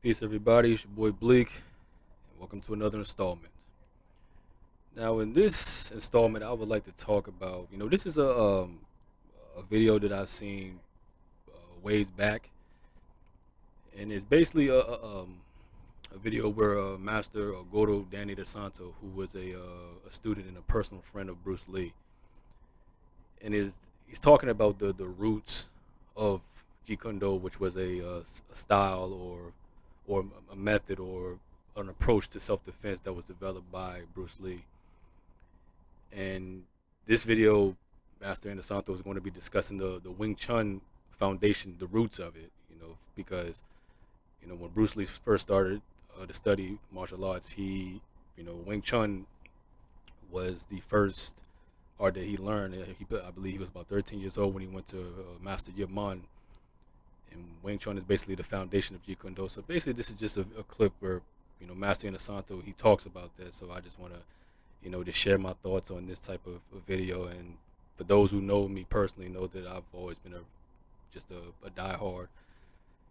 Peace, everybody. It's your boy Bleak, and welcome to another installment. Now, in this installment, I would like to talk about. This is a video that I've seen ways back, and it's basically a video where Master Guro Dan Inosanto, who was a student and a personal friend of Bruce Lee, and he's talking about the roots of Jeet Kune Do, which was a style or a method or an approach to self-defense that was developed by Bruce Lee. And this video, Master Inosanto is going to be discussing the Wing Chun foundation, the roots of it. Because when Bruce Lee first started to study martial arts, Wing Chun was the first art that he learned. I believe he was about 13 years old when he went to Master Jeet. And Wing Chun is basically the foundation of Jeet Kune Do. So basically, this is just a clip where Master Inosanto he talks about that. So I just want to to share my thoughts on this type of video. And for those who know me personally, know that I've always been just a diehard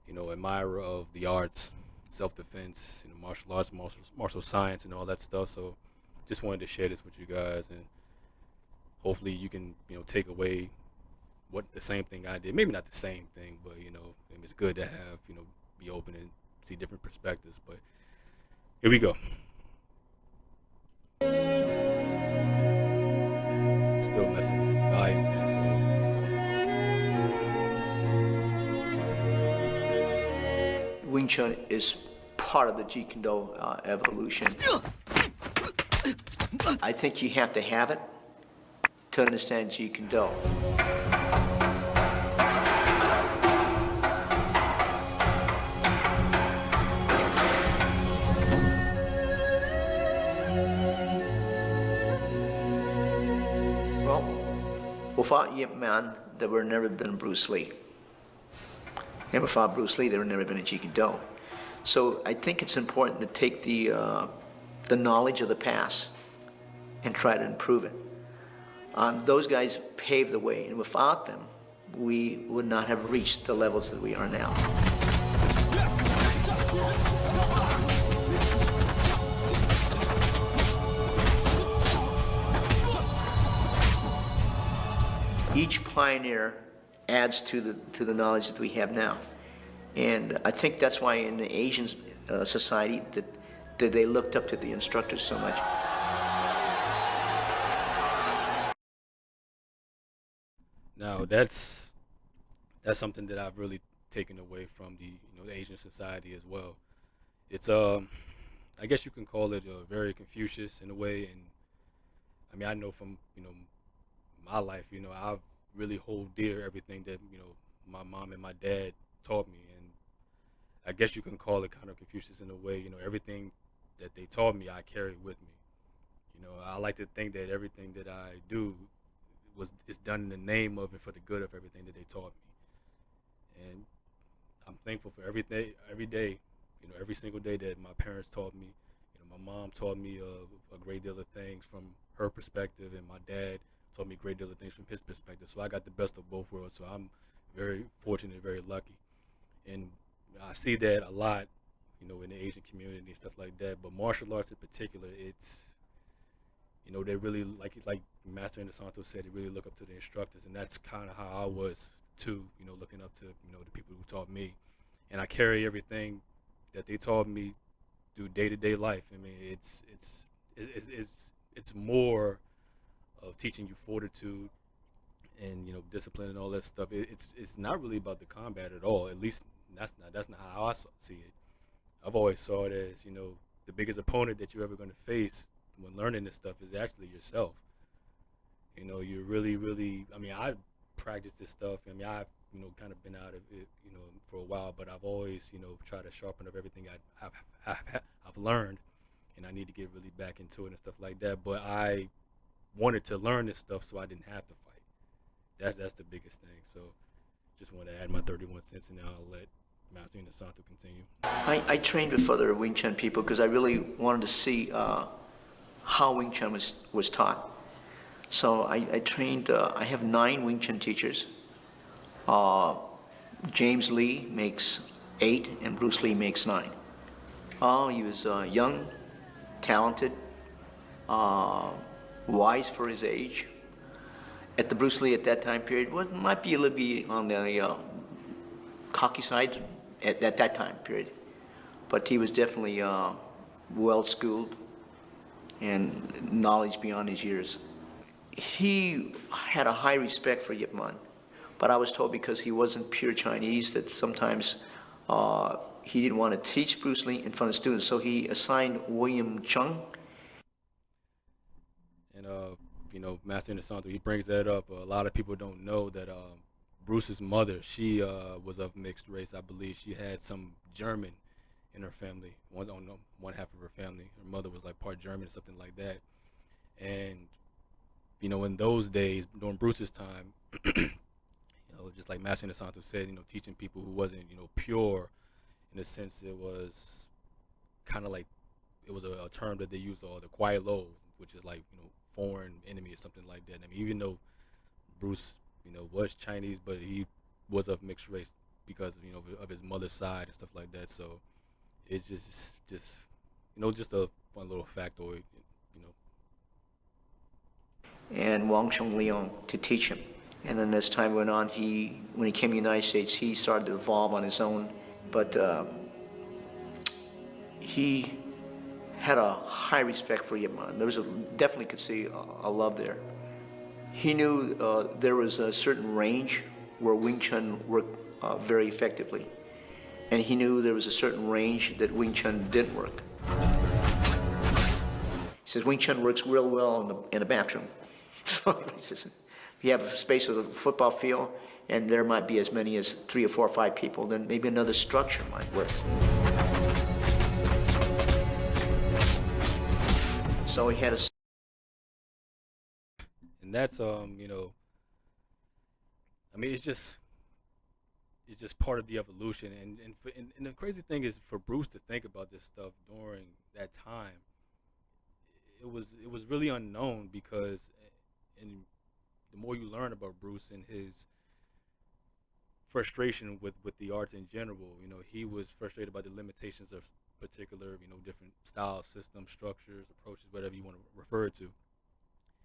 admirer of the arts, self-defense, martial arts, martial science, and all that stuff. So just wanted to share this with you guys, and hopefully you can take away what the same thing I did. Maybe not the same thing, but it's good to have be open and see different perspectives. But here we go. Still messing with the volume thing, so. Wing Chun is part of the Jeet Kune Do evolution. I think you have to have it to understand Jeet Kune Do. Without Yip Man, there would never been Bruce Lee. And without Bruce Lee, there would never been a Jeet Kune Do. So I think it's important to take the knowledge of the past and try to improve it. Those guys paved the way, and without them, we would not have reached the levels that we are now. Each pioneer adds to the knowledge that we have now. And I think that's why in the Asian society that they looked up to the instructors so much. Now that's something that I've really taken away from the Asian society as well. It's I guess you can call it very Confucius in a way, and I mean I know from my life, I really hold dear everything that my mom and my dad taught me, and I guess you can call it kind of Confucius in a way. Everything that they taught me, I carry with me. I like to think that everything that I do is done in the name of and for the good of everything that they taught me, and I'm thankful for every day, every single day that my parents taught me. My mom taught me a great deal of things from her perspective, and my dad taught me a great deal of things from his perspective. So I got the best of both worlds. So I'm very fortunate, very lucky. And I see that a lot, in the Asian community and stuff like that. But martial arts in particular, it's, they really, like Master Inosanto said, they really look up to the instructors. And that's kind of how I was too, looking up to, the people who taught me. And I carry everything that they taught me through day-to-day life. I mean, it's more of teaching you fortitude and discipline and all that stuff. It's not really about the combat at all. At least that's not how I see it. I've always saw it as the biggest opponent that you're ever going to face when learning this stuff is actually yourself. You're really. I mean, I practice this stuff. I mean, I've kind of been out of it for a while, but I've always tried to sharpen up everything I've learned, and I need to get really back into it and stuff like that. But I wanted to learn this stuff so I didn't have to fight. That's the biggest thing. So just want to add my 31 cents, and now I'll let Master Inosanto continue. I trained with other Wing Chun people because I really wanted to see how Wing Chun was taught. So I trained, I have 9 Wing Chun teachers. James Lee makes 8 and Bruce Lee makes 9. Oh, he was young, talented, uh, wise for his age. At the Bruce Lee at that time period, well, might be a little bit on the cocky side at that time period, but he was definitely well schooled and knowledge beyond his years. He had a high respect for Yip Man, but I was told because he wasn't pure Chinese that sometimes he didn't want to teach Bruce Lee in front of students, so he assigned William Chung. And Master Inosanto, he brings that up. A lot of people don't know that Bruce's mother, she was of mixed race. I believe she had some German in her family. One half of her family. Her mother was like part German or something like that. And in those days, during Bruce's time, just like Master Inosanto said, teaching people who wasn't, pure, in a sense, it was kind of like, it was a term that they used, the quiet low, which is like, foreign enemy or something like that. I mean, even though Bruce, was Chinese, but he was of mixed race because, of his mother's side and stuff like that. So it's just just a fun little factoid, And Wang Chung Leong to teach him. And then as time went on, when he came to the United States, he started to evolve on his own. But he had a high respect for Yip Man. Definitely could see a love there. He knew there was a certain range where Wing Chun worked very effectively. And he knew there was a certain range that Wing Chun didn't work. He says Wing Chun works real well in the bathroom. So he says, if you have a space with a football field and there might be as many as 3 or 4 or 5 people, then maybe another structure might work. So he had a... And that's I mean, it's just part of the evolution. And the crazy thing is, for Bruce to think about this stuff during that time, it was really unknown, because and the more you learn about Bruce and his frustration with the arts in general, he was frustrated by the limitations of particular, different styles, systems, structures, approaches, whatever you want to refer to.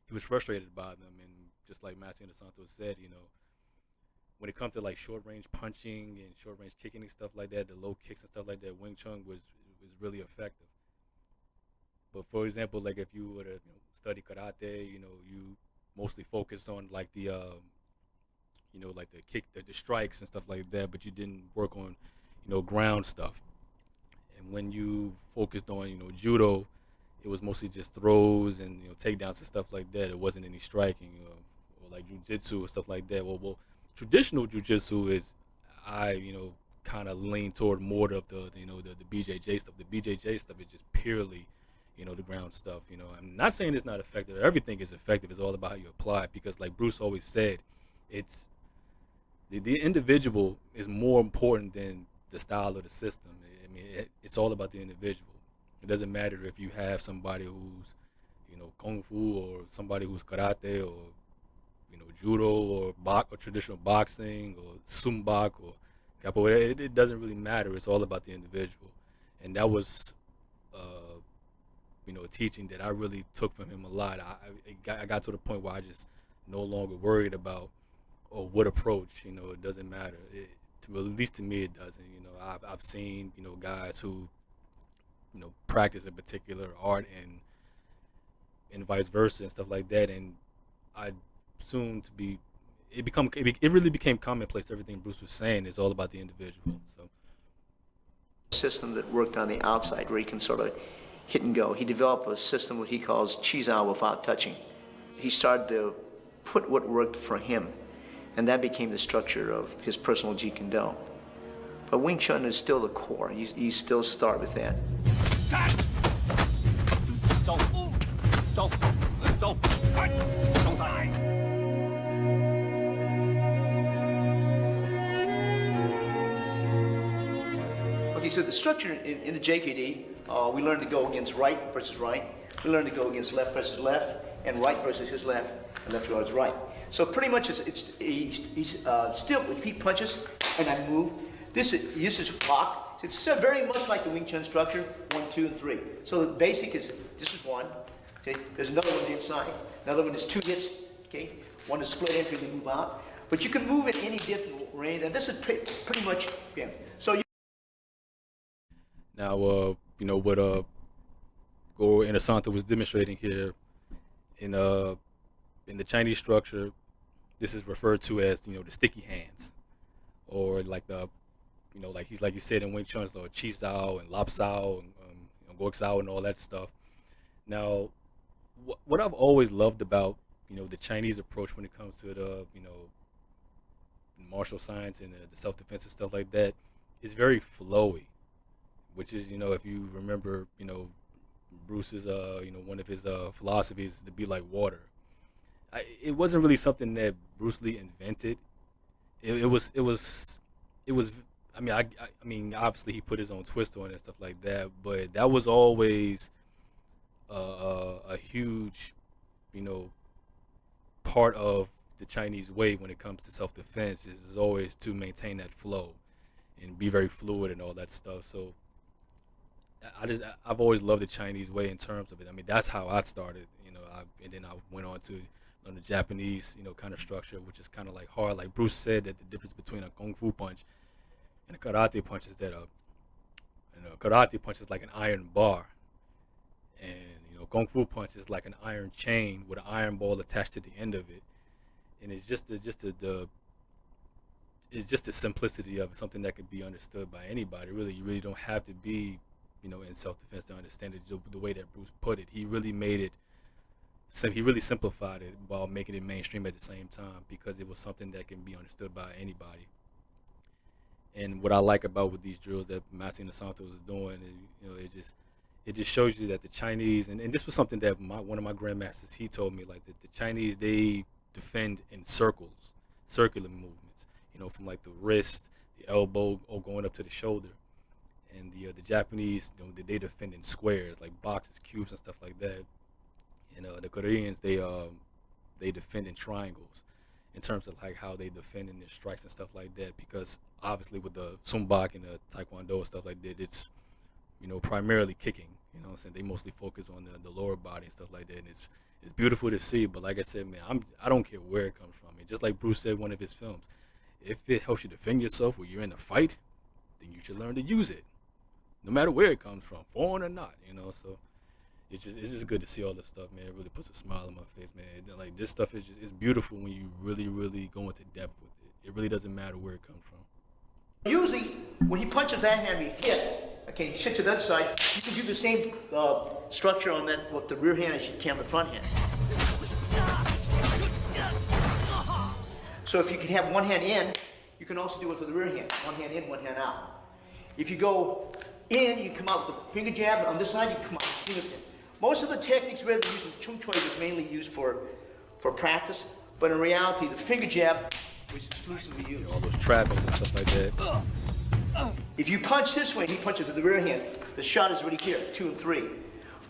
He was frustrated by them, and just like Master Inosanto said, when it comes to like short range punching and short range kicking and stuff like that, the low kicks and stuff like that, Wing Chun was really effective. But for example, like if you were to study karate, you mostly focus on like the like the kick, the strikes and stuff like that, but you didn't work on ground stuff. And when you focused on judo, it was mostly just throws and takedowns and stuff like that. It wasn't any striking, or like jujitsu and stuff like that. Well, traditional jujitsu is, I kind of lean toward more of the BJJ stuff. The BJJ stuff is just purely the ground stuff. I'm not saying it's not effective. Everything is effective. It's all about how you apply it, because like Bruce always said, it's the individual is more important than the style of the system. I mean, it's all about the individual. It doesn't matter if you have somebody who's kung fu, or somebody who's karate, or judo, or traditional boxing, or sumbak, or capoeira. It doesn't really matter. It's all about the individual. And that was a teaching that I really took from him a lot. I got to the point where I just no longer worried about what approach. It doesn't matter. At least to me, it doesn't. I've seen guys who practice a particular art and vice versa and stuff like that, and I soon to be it really became commonplace. Everything Bruce was saying is all about the individual. So system that worked on the outside where he can sort of hit and go. He developed a system what he calls Chizao without touching. He started to put what worked for him, and that became the structure of his personal Jeet Kune Do. But Wing Chun is still the core. You still start with that. Okay, so the structure in the JKD, we learn to go against right versus right. We learn to go against left versus left, and right versus his left, and left towards right. So pretty much he's still, if he punches and I move, this is block, It's very much like the Wing Chun structure, 1, 2, and 3. So the basic is, this is 1. See, there's another one inside. Another one is 2 hits, okay? One is split entry and move out. But you can move in any different range, and this is pretty much, okay. So you Now, what Guro Inosanto was demonstrating here in in the Chinese structure, this is referred to as the sticky hands, or like like you said in Wing Chun, so Chi Sao and Lap Sao and Gok Sao and all that stuff. Now, what I've always loved about the Chinese approach when it comes to the martial science and the self defense and stuff like that is very flowy, which is if you remember Bruce's one of his philosophies is to be like water. It wasn't really something that Bruce Lee invented. It was. I mean, obviously he put his own twist on it and stuff like that, but that was always a huge, you know, part of the Chinese way when it comes to self defense is always to maintain that flow and be very fluid and all that stuff. So I've always loved the Chinese way in terms of it. I mean, that's how I started, and then I went on to learn the Japanese, kind of structure, which is kind of like hard. Like Bruce said, that the difference between a kung fu punch and a karate punch is that a karate punch is like an iron bar, and kung fu punch is like an iron chain with an iron ball attached to the end of it, and it's just the simplicity of it, something that could be understood by anybody. Really, you really don't have to be, in self-defense to understand it. The way that Bruce put it, he really made it. He really simplified it while making it mainstream at the same time because it was something that can be understood by anybody. And what I like about with these drills that Master Inosanto is doing, it just shows you that the Chinese, and this was something that one of my grandmasters, he told me, like that the Chinese, they defend in circles, circular movements, from like the wrist, the elbow, or going up to the shoulder. And the Japanese, they defend in squares, like boxes, cubes, and stuff like that. And the Koreans, they defend in triangles, in terms of like how they defend in their strikes and stuff like that. Because obviously with the Sumbak and the Taekwondo and stuff like that, it's primarily kicking. What I'm saying, they mostly focus on the lower body and stuff like that. And it's beautiful to see. But like I said, man, I don't care where it comes from. And just like Bruce said in one of his films, if it helps you defend yourself when you're in a fight, then you should learn to use it, no matter where it comes from, foreign or not. So it's just good to see all this stuff, man. It really puts a smile on my face, man. Like this stuff is it's beautiful when you really go into depth with it. It really doesn't matter where it comes from. usually, when he punches that hand, he hit. Okay, he shit to the other side. You can do the same structure on that with the rear hand as you can the front hand. So if you can have one hand in, you can also do it for the rear hand. One hand in, one hand out. If you go in, you come out with the finger jab. On this side, you come out with the finger jab. Most of the techniques we're using, Chung Choi was mainly used for practice, but in reality, the finger jab was exclusively used. All those trappings and stuff like that. If you punch this way, he punches with the rear hand, the shot is already here, 2 and 3.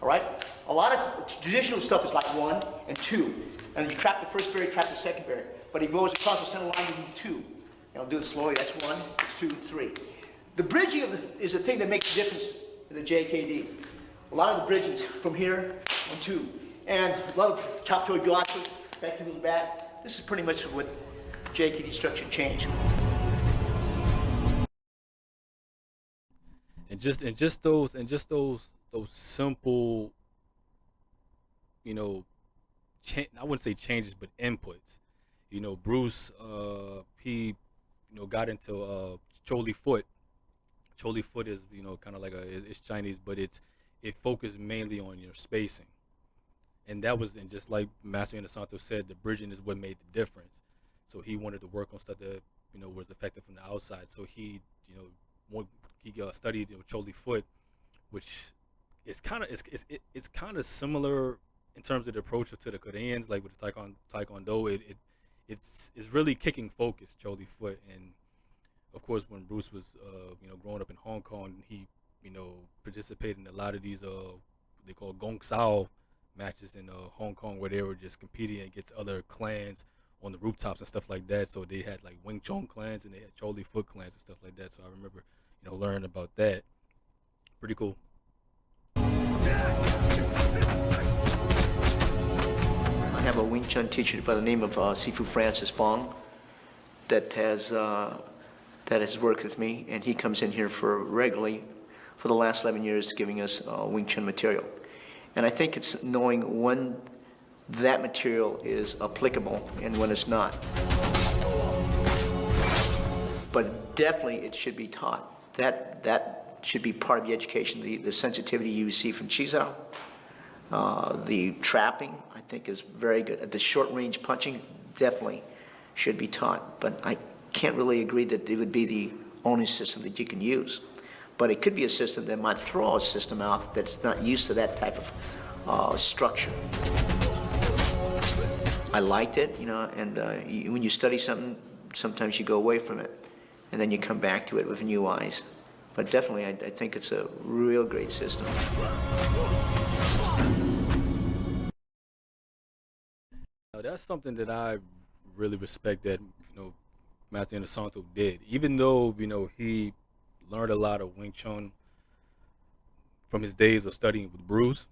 All right? A lot of traditional stuff is like 1 and 2. And you trap the first barrier, trap the second barrier. But he goes across the center line, you do 2. And I'll do it slowly. That's 1, it's 2, 3. The bridging is the thing that makes the difference in the JKD. A lot of the bridgings from here on 2. And a lot of chop toe gotcha, back to the back. This is pretty much what JKD structure changed. And just those simple, I wouldn't say changes, but inputs. Bruce, he, got into Choli foot. Choli foot is, kind of like it's Chinese, but it focused mainly on your spacing, and and just like Master Inosanto said, the bridging is what made the difference. So he wanted to work on stuff that was effective from the outside. So he, studied Choli foot, which is kind of it's kind of similar in terms of the approach to the Koreans, like with the Taekwondo. It's really kicking focus, Choli foot. And of course, when Bruce was growing up in Hong Kong, he participated in a lot of these they call gong sao matches in Hong Kong, where they were just competing against other clans on the rooftops and stuff like that. So they had like Wing Chun clans and they had Choli foot clans and stuff like that. So I remember learn about that. Pretty cool. I have a Wing Chun teacher by the name of Sifu Francis Fong that has worked with me, and he comes in here for regularly for the last 11 years giving us Wing Chun material. And I think it's knowing when that material is applicable and when it's not. But definitely it should be taught. That should be part of the education. The sensitivity you see from Chizao, the trapping, I think is very good. The short range punching definitely should be taught, but I can't really agree that it would be the only system that you can use. But it could be a system that might throw a system out that's not used to that type of structure. I liked it, and when you study something, sometimes you go away from it, and then you come back to it with new eyes. But definitely, I think it's a real great system. Now, that's something that I really respect that Master Inosanto did. Even though he learned a lot of Wing Chun from his days of studying with Bruce,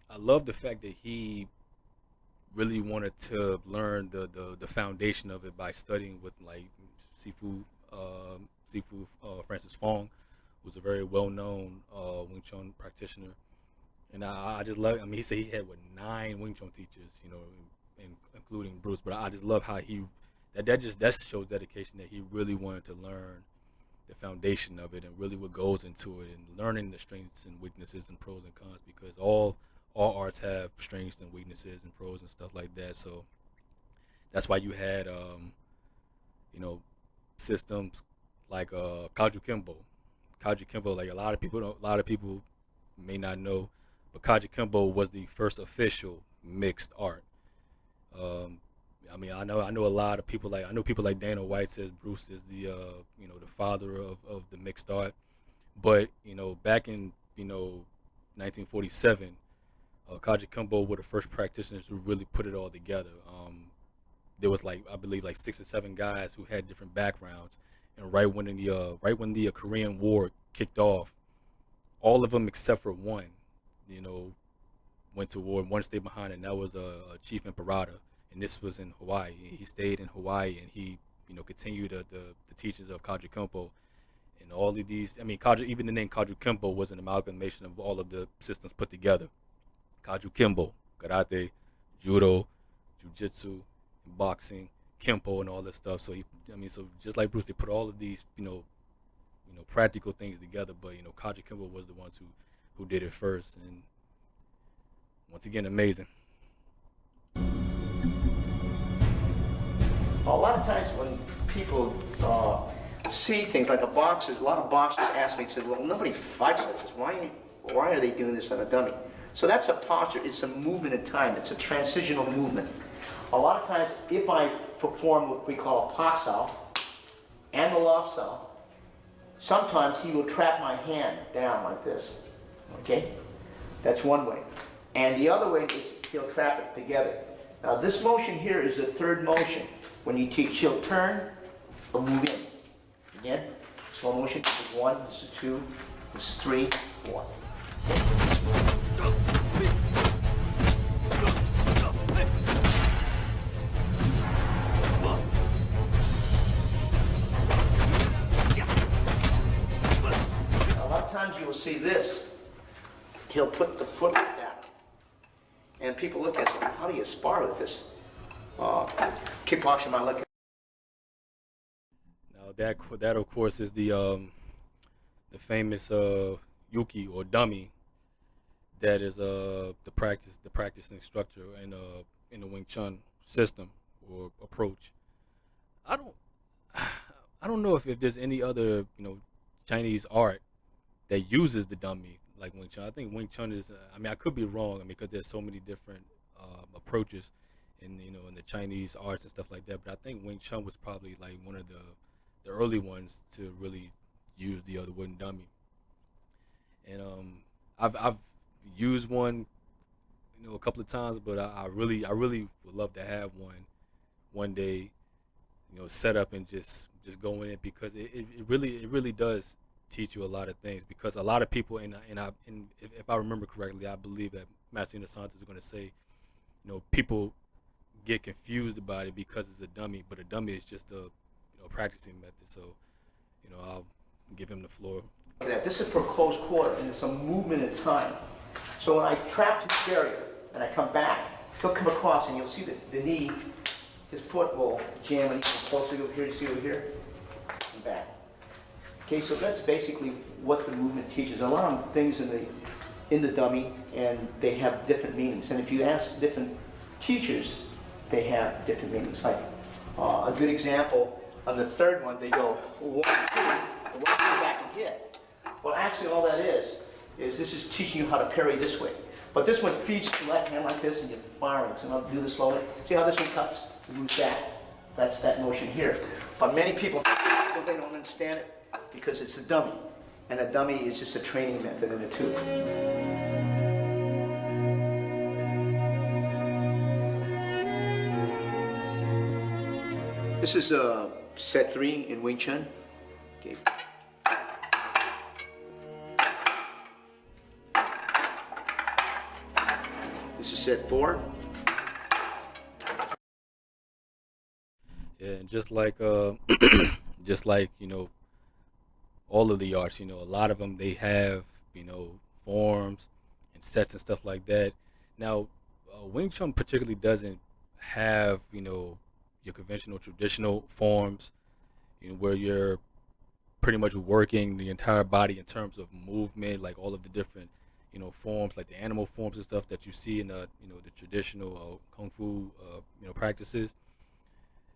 I love the fact that he really wanted to learn the foundation of it by studying with like Sifu Francis Fong, who's a very well known Wing Chun practitioner. And I just love. I mean, he said he had 9 Wing Chun teachers, including Bruce. But I just love how that shows dedication that he really wanted to learn the foundation of it and really what goes into it and learning the strengths and weaknesses and pros and cons, because all arts have strengths and weaknesses and pros and stuff like that. So that's why you had you know systems like Kaju Kimbo. Kaju Kimbo, like a lot of people may not know, but Kaji Kimbo was the first official mixed art. Um, I mean, I know a lot of people like I know people like Dana White says Bruce is the the father of the mixed art, but back in 1947, Kaji Kimbo were the first practitioners who really put it all together. There was like I believe like 6 or 7 guys who had different backgrounds, and right when the Korean War kicked off, all of them except for one, you know, went to war and one stayed behind, and that was Chief Imperator, and this was in Hawaii. He stayed in Hawaii and he continued the teachings of Kaji Kempo and all of these. I mean, Kaji, even the name Kaji Kempo was an amalgamation of all of the systems put together. Kaju Kimbo, karate, judo, jujitsu, boxing, kempo, and all this stuff. So so just like Bruce, they put all of these, practical things together. But Kaji Kimbo was the ones who did it first, and once again, amazing. A lot of times when people see things like a lot of boxers ask me, said, well, nobody fights with this. Why are they doing this on a dummy? So that's a posture. It's a movement in time. It's a transitional movement. A lot of times, if I perform what we call a pak sao and the lob sao, sometimes he will trap my hand down like this. Okay? That's one way. And the other way is he'll trap it together. Now this motion here is the third motion. When you teach, he'll turn or move in. Again, slow motion. This is 1, this is 2, this is 3, 4. A lot of times you will see this. He'll put the foot like that. And people look at us, how do you spar with this? Kickboxer might look at. Now that of course is the famous Yuki or dummy that is the practice instructor in the Wing Chun system or approach. I don't I don't know if there's any other Chinese art that uses the dummy like Wing Chun. I think Wing Chun is. I mean, I could be wrong. I mean, because there's so many different approaches in the Chinese arts and stuff like that. But I think Wing Chun was probably like one of the early ones to really use the other wooden dummy. And I've used one a couple of times, but I really would love to have one day set up and just go in it, because it really does teach you a lot of things, because a lot of people, and if I remember correctly, I believe that Master Inosanto is going to say, people get confused about it because it's a dummy, but a dummy is just a practicing method. So I'll give him the floor. This is for close quarter, and it's a movement in time. So when I trap his area and I come back, he'll come across, and you'll see that the knee, his foot will jam, and he can closer over here. You see over here, and back. Okay, so that's basically what the movement teaches. A lot of things in the dummy, and they have different meanings. And if you ask different teachers, they have different meanings. Like a good example, on the third one, they go 1, 2, back and hit. Well, actually, all that is this is teaching you how to parry this way. But this one feeds to the left hand like this, and you're firing. So I'll do this slowly. See how this one cuts? It moves back. That's that motion here. But many people, they don't understand it because it's a dummy. And a dummy is just a training method in it too. This is set 3 in Wing Chun. Okay. This is set 4. Yeah, and just like just like all of the arts, a lot of them, they have forms and sets and stuff like that. Now, Wing Chun particularly doesn't have your conventional traditional forms, where you're pretty much working the entire body in terms of movement, like all of the different forms, like the animal forms and stuff that you see in the the traditional kung fu practices.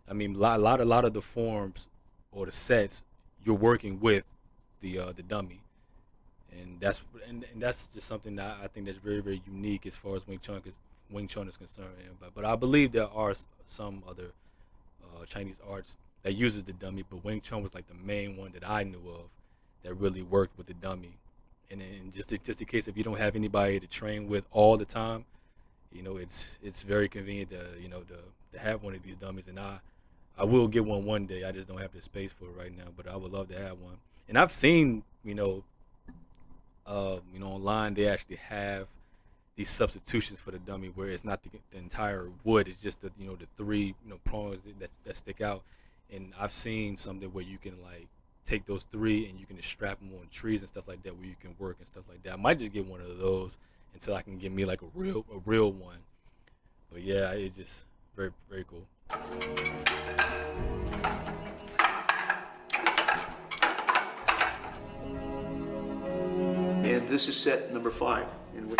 I mean, a lot of the forms or the sets, you're working with the dummy, and that's just something that I think that's very, very unique as far as Wing Chun is concerned. But I believe there are some other Chinese arts that uses the dummy, but Wing Chun was like the main one that I knew of that really worked with the dummy. And just in case if you don't have anybody to train with all the time, it's very convenient to have one of these dummies. And I will get one day. I just don't have the space for it right now, but I would love to have one. And I've seen online they actually have these substitutions for the dummy where it's not the entire wood, it's just the 3 prongs that stick out. And I've seen something where you can like take those 3 and you can just strap them on trees and stuff like that, where you can work and stuff like that. I might just get one of those until I can get me like a real one. But yeah, it's just very, very cool. And this is set number 5 in Wing.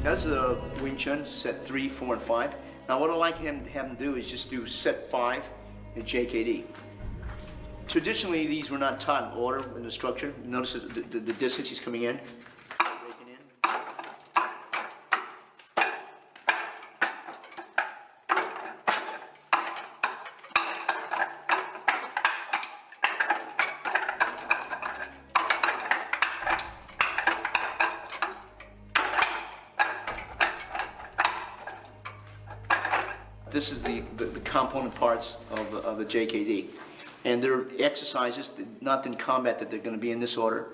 That's a Wing Chun, set 3, 4, and 5. Now what I'd like have him do is just do set 5 in JKD. Traditionally, these were not taught in order in the structure. Notice the distance he's coming in. Breaking in. This is the component parts of the JKD. And there are exercises, not in combat, that they're going to be in this order,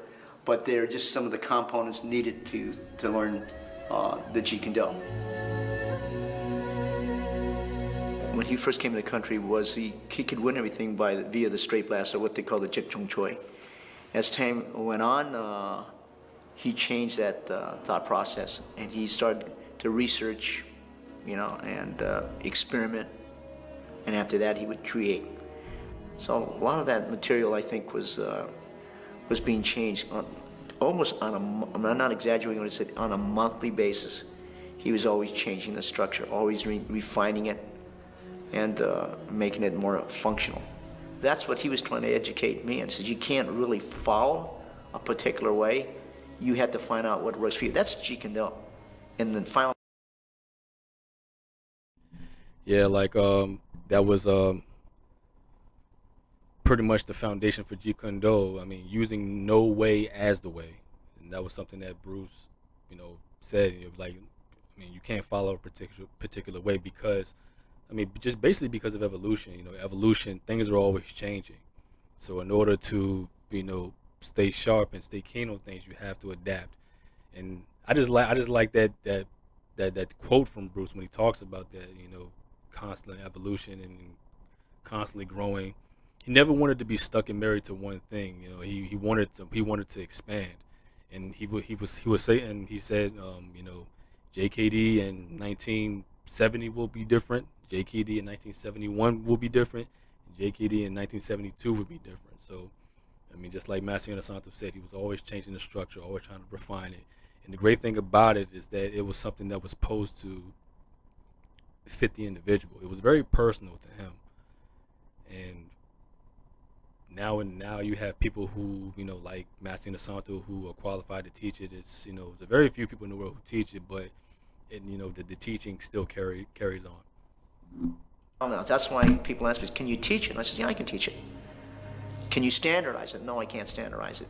but they're just some of the components needed to learn the Jeet Kune Do. When he first came to the country, he could win everything via the straight blast, or what they call the Jeet Chung Choi. As time went on, he changed that thought process, and he started to research, and experiment, and after that he would create. So a lot of that material, I think, was being changed almost on I'm not exaggerating when I said on a monthly basis. He was always changing the structure, always refining it, and making it more functional. That's what he was trying to educate me, and says you can't really follow a particular way. You have to find out what works for you. That's Jeet Kune Do. And then final. Yeah, like that was pretty much the foundation for Jeet Kune Do. I mean, using no way as the way, and that was something that Bruce, said. It was like I mean, you can't follow a particular way because, I mean, just basically because of evolution. You know, evolution, things are always changing. So in order to, stay sharp and stay keen on things, you have to adapt. And I just like that quote from Bruce when he talks about that. Constant evolution and constantly growing. He never wanted to be stuck and married to one thing. He wanted to expand, and he was saying, he said, JKD in 1970 will be different. JKD in 1971 will be different. JKD in 1972 will be different. So, I mean, just like Master Inosanto said, he was always changing the structure, always trying to refine it. And the great thing about it is that it was something that was posed to fit the individual. It was very personal to him. And now you have people who, like Master Inosanto, who are qualified to teach it. It's a very few people in the world who teach it, but the teaching still carries on. Oh, no, that's why people ask me, can you teach it? And I said, yeah, I can teach it. Can you standardize it? No, I can't standardize it.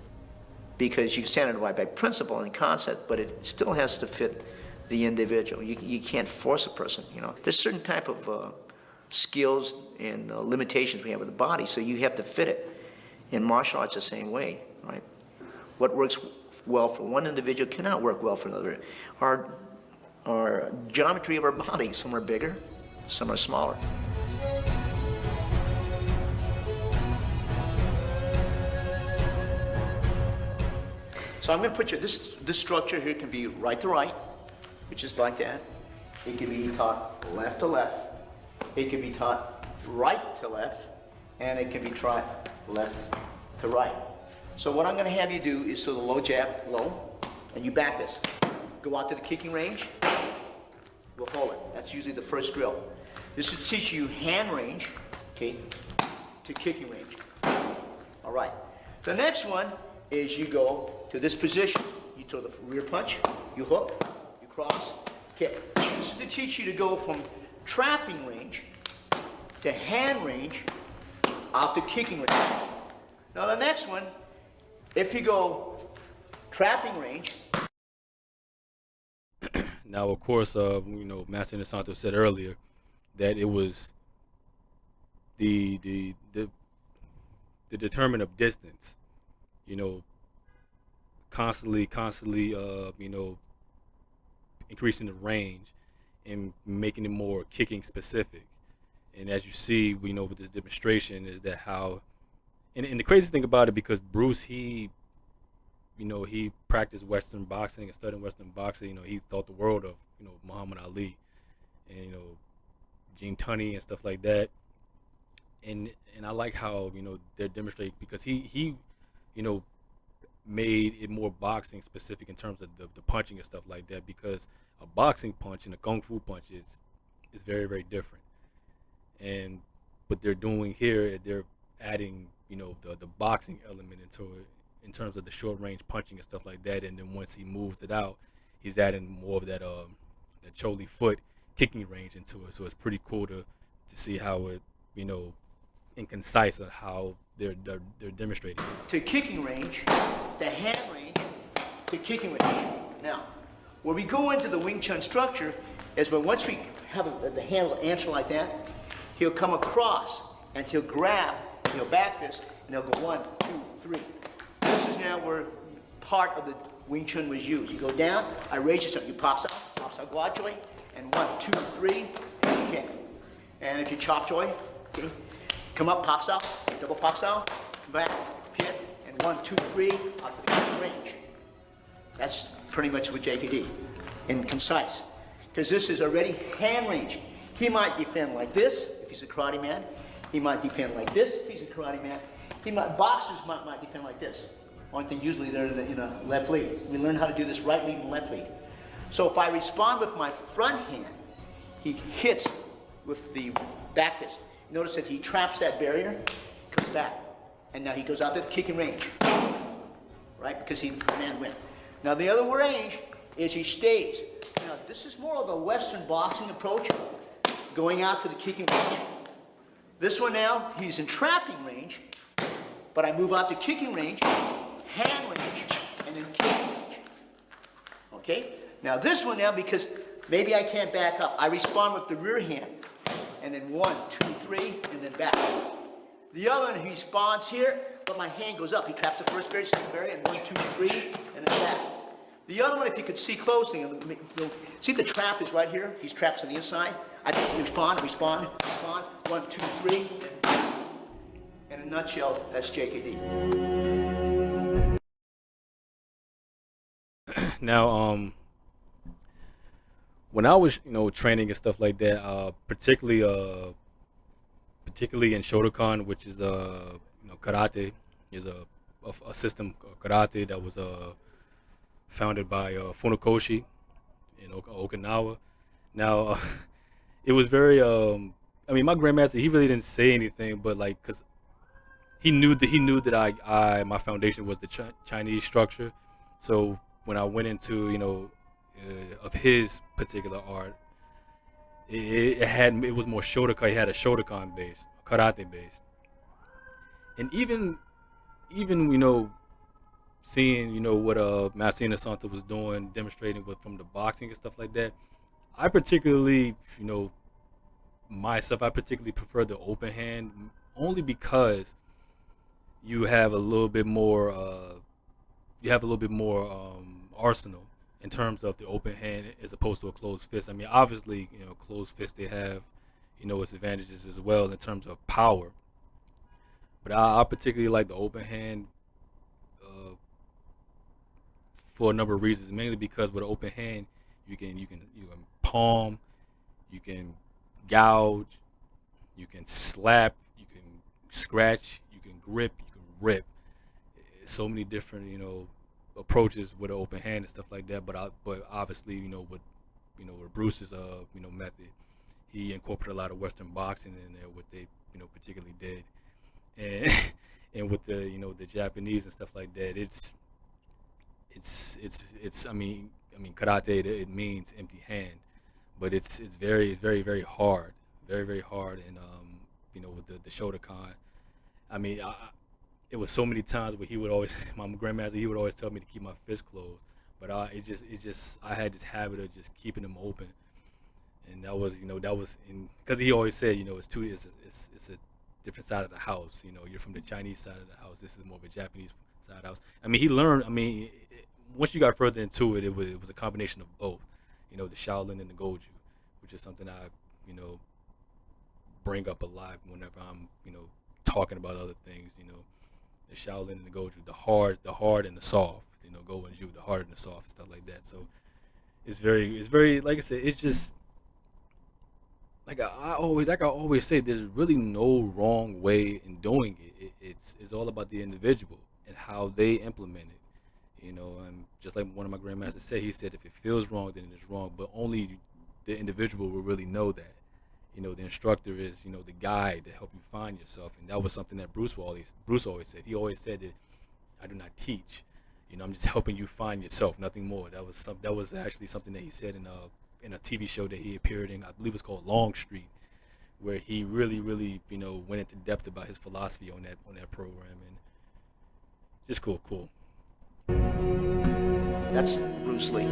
Because you can standardize by principle and concept, but it still has to fit the individual. You can't force a person, There's certain type of skills and limitations we have with the body, so you have to fit it. In martial arts, the same way, right? What works well for one individual cannot work well for another. Our geometry of our body, some are bigger, some are smaller. So I'm going to put this structure here can be right to right, which is like that. It can be taught left to left. It can be taught right to left, and it can be taught left to right. So what I'm going to have you do is, so the low jab, low, and you back this. Go out to the kicking range. We'll hold it. That's usually the first drill. This will teach you hand range, okay, to kicking range. All right. The next one is you go to this position. You throw the rear punch, you hook, you cross, kick. This is to teach you to go from trapping range to hand range out to kicking range. Now the next one, if you go trapping range. Now, of course, Master Inosanto said earlier that it was the determinant of distance. Constantly, increasing the range and making it more kicking specific. And as you see, with this demonstration, is that how, and the crazy thing about it, because Bruce, he practiced Western boxing and studied Western boxing. He thought the world of, Muhammad Ali and, Gene Tunney and stuff like that. And I like how, they're demonstrating, because he made it more boxing specific in terms of the punching and stuff like that, because a boxing punch and a kung fu punch is very, very different. And what they're doing here, they're adding, the boxing element into it in terms of the short range punching and stuff like that. And then once he moves it out, he's adding more of that Choli foot kicking range into it. So it's pretty cool to see how it, and concise on how they're demonstrating. To kicking range, to hand range, to kicking range. Now, where we go into the Wing Chun structure is when once we have the hand will answer like that, he'll come across and he'll grab, he'll back fist, and he'll go 1, 2, 3. This is now where part of the Wing Chun was used. You go down, I raise yourself, you pops out guad choi, and 1, 2, 3, and you kick. And if you chop choi, okay, come up, pops out, double pops out, come back, hit, and 1, 2, 3, out to the kicking range. That's pretty much with JKD, and concise. Because this is already hand range. He might defend like this, if he's a karate man. He might defend like this, if he's a karate man. Boxers might defend like this. Only thing, usually they're in a left lead. We learn how to do this right lead and left lead. So if I respond with my front hand, he hits with the back fist. Notice that he traps that barrier, comes back, and now he goes out to the kicking range, right? Because the man wins. Now the other range is he stays. Now this is more of a Western boxing approach, going out to the kicking range. This one now, he's in trapping range, but I move out to kicking range, hand range, and then kicking range. Okay? Now this one now, because Maybe I can't back up. I respond with the rear hand. And then 1, 2, 3, and then back. The other one, he responds here, but my hand goes up. He traps the first berry, second berry, and 1, 2, 3, and then back. The other one, if you could see closely, see the trap is right here? These traps on the inside. I respond, 1, 2, 3, and back. In a nutshell, that's JKD. Now, when I was, training and stuff like that, particularly in Shotokan, which is karate, is a system of karate that was founded by Funakoshi in Okinawa. Now, it was very. I mean, my grandmaster, he really didn't say anything, but like, cause he knew that my foundation was the Chinese structure. So when I went into of his particular art, it was more Shotokan. He had a Shotokan base, karate base, and even seeing what Master Inosanto was doing, demonstrating with from the boxing and stuff like that. I particularly myself, I particularly prefer the open hand only because you have a little bit more arsenal in terms of the open hand as opposed to a closed fist. I mean, obviously, closed fist they have its advantages as well in terms of power. But I particularly like the open hand for a number of reasons. Mainly because with an open hand, you can palm, you can gouge, you can slap, you can scratch, you can grip, you can rip. So many different approaches with an open hand and stuff like that. But obviously with Bruce's method, he incorporated a lot of Western boxing in there, what they particularly did, and and with the Japanese and stuff like that. It's I mean karate, it means empty hand, but it's very very very hard, very very hard, and with the Shotokan. I mean, it was so many times where he would always my grandmaster, he would always tell me to keep my fist closed, but it just I had this habit of just keeping them open, and that was in because he always said it's a different side of the house. You're from the Chinese side of the house. This is more of a Japanese side of the house. I mean, he learned. I mean, once you got further into it, it was a combination of both. The Shaolin and the Goju, which is something I bring up a lot whenever I'm talking about other things. The Shaolin and the Goju, the hard and the soft. Go and Ju, the hard and the soft, and stuff like that. So it's very like I said, it's just like I always say, there's really no wrong way in doing it. It's all about the individual and how they implement it. And just like one of my grandmasters said, he said if it feels wrong, then it's wrong. But only the individual will really know that. The instructor is the guide to help you find yourself, and that was something that Bruce always said. He always said that I do not teach. I'm just helping you find yourself, nothing more. That was actually something that he said in a TV show that he appeared in. I believe it's called Long Street, where he really, really, went into depth about his philosophy on that program, and just cool. That's Bruce Lee.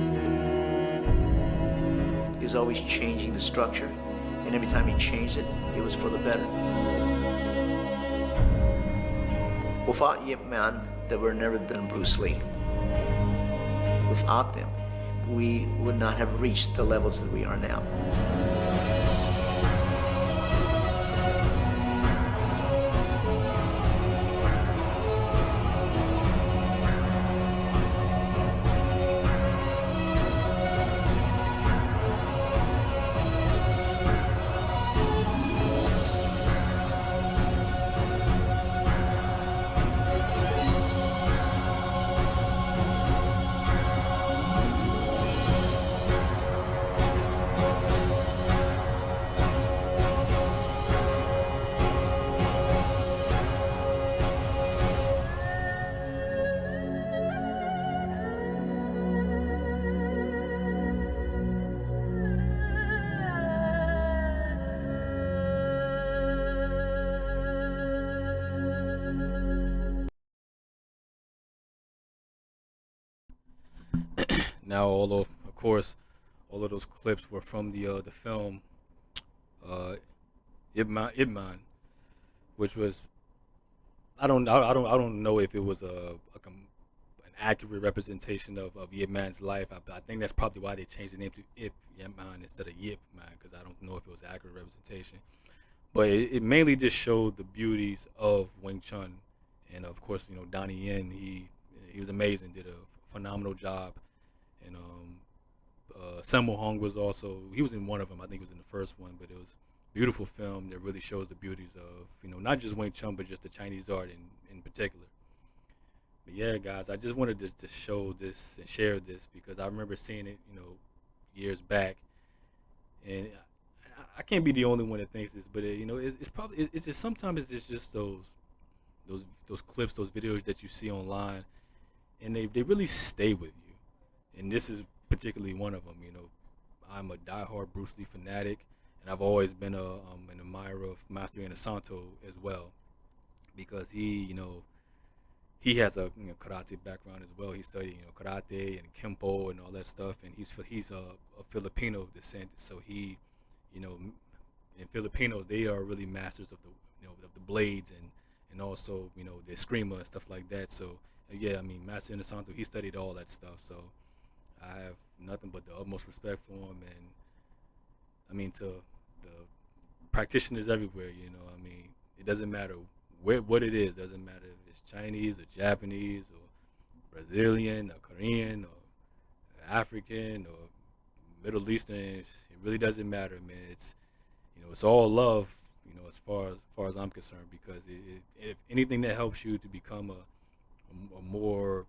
He was always changing the structure, and every time he changed it, it was for the better. Without Yip Man, there would never been Bruce Lee. Without them, we would not have reached the levels that we are now. Now, although of course all of those clips were from the film uh, Ip Man, which was I don't know if it was an accurate representation of Yip Man's life. I think that's probably why they changed the name to Yip Man instead of Yip Man, because I don't know if it was an accurate representation. But it mainly just showed the beauties of Wing Chun, and of course, Donnie Yen. He was amazing, did a phenomenal job, and Sammo Hung was also, he was in one of them. I think he was in the first one, but it was a beautiful film that really shows the beauties of not just Wing Chun, but just the Chinese art in particular. But yeah, guys, I just wanted to show this and share this because I remember seeing it, years back, and I can't be the only one that thinks this, but it's probably it's just sometimes it's just those clips, those videos that you see online, and they really stay with you. And this is particularly one of them. I'm a diehard Bruce Lee fanatic, and I've always been an admirer of Master Inosanto as well, because he has a karate background as well. He studied karate and kempo and all that stuff, and he's a Filipino descent, so he you know in Filipinos they are really masters of the blades and also the eskrima and stuff like that. So yeah, I mean Master Inosanto, he studied all that stuff, so I have nothing but the utmost respect for him, and I mean to the practitioners everywhere. I mean it doesn't matter what it is. Doesn't matter if it's Chinese or Japanese or Brazilian or Korean or African or Middle Eastern. It really doesn't matter, man. It's all love. As far as I'm concerned, because if anything that helps you to become a more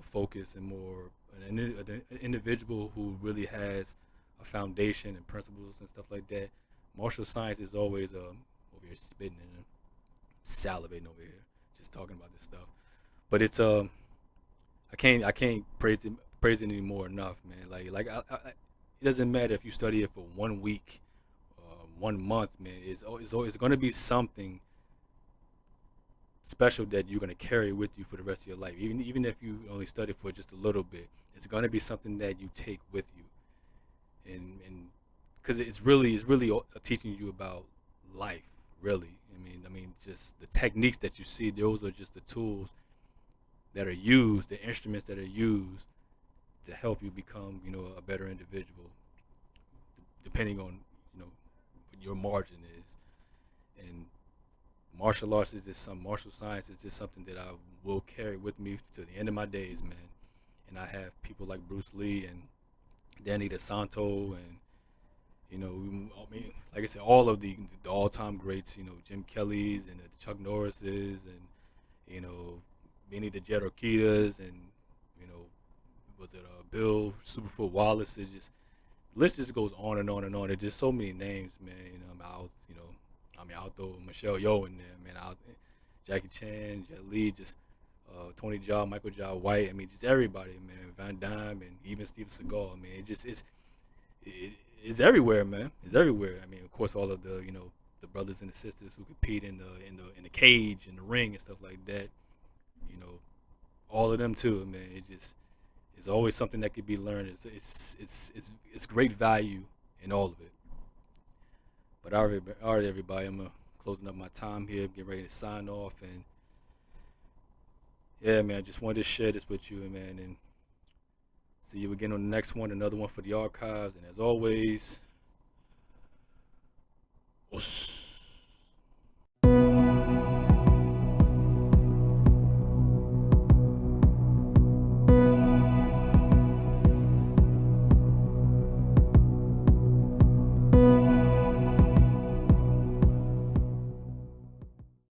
focused and more an individual who really has a foundation and principles and stuff like that, martial science is always over here spitting and salivating over here, just talking about this stuff. But it's I can't praise it anymore enough, man. It doesn't matter if you study it for 1 week, 1 month, man. It's always going to be something special that you're going to carry with you for the rest of your life. Even if you only study for just a little bit, it's going to be something that you take with you, and because it's really teaching you about life, really. I mean, just the techniques that you see; those are just the tools that are used, the instruments that are used to help you become, a better individual, depending on, what your margin is. And martial science is just something that I will carry with me to the end of my days, man. And I have people like Bruce Lee and Danny DeSanto and I mean, like I said, all of the all-time greats, Jim Kelly's and the Chuck Norris's and Benny the Jet Orquidas and you know, was it Bill Superfoot Wallace? It just the list just goes on and on and on. There's just so many names, man. I mean, I'll Michelle Yeoh in there, man. Jackie Chan, Jet Li, just Tony Jaa, Michael Jai White. I mean, just everybody, man. Van Damme and even Steven Seagal. I mean, it's everywhere, man. It's everywhere. I mean, of course, all of the the brothers and the sisters who compete in the cage in the ring and stuff like that. You know, all of them too, man. It's always something that could be learned. It's great value in all of it. But all right, everybody. I'm closing up my time here, getting ready to sign off, and yeah, man. I just wanted to share this with you, man, and see you again on the next one. Another one for the archives, and as always, us.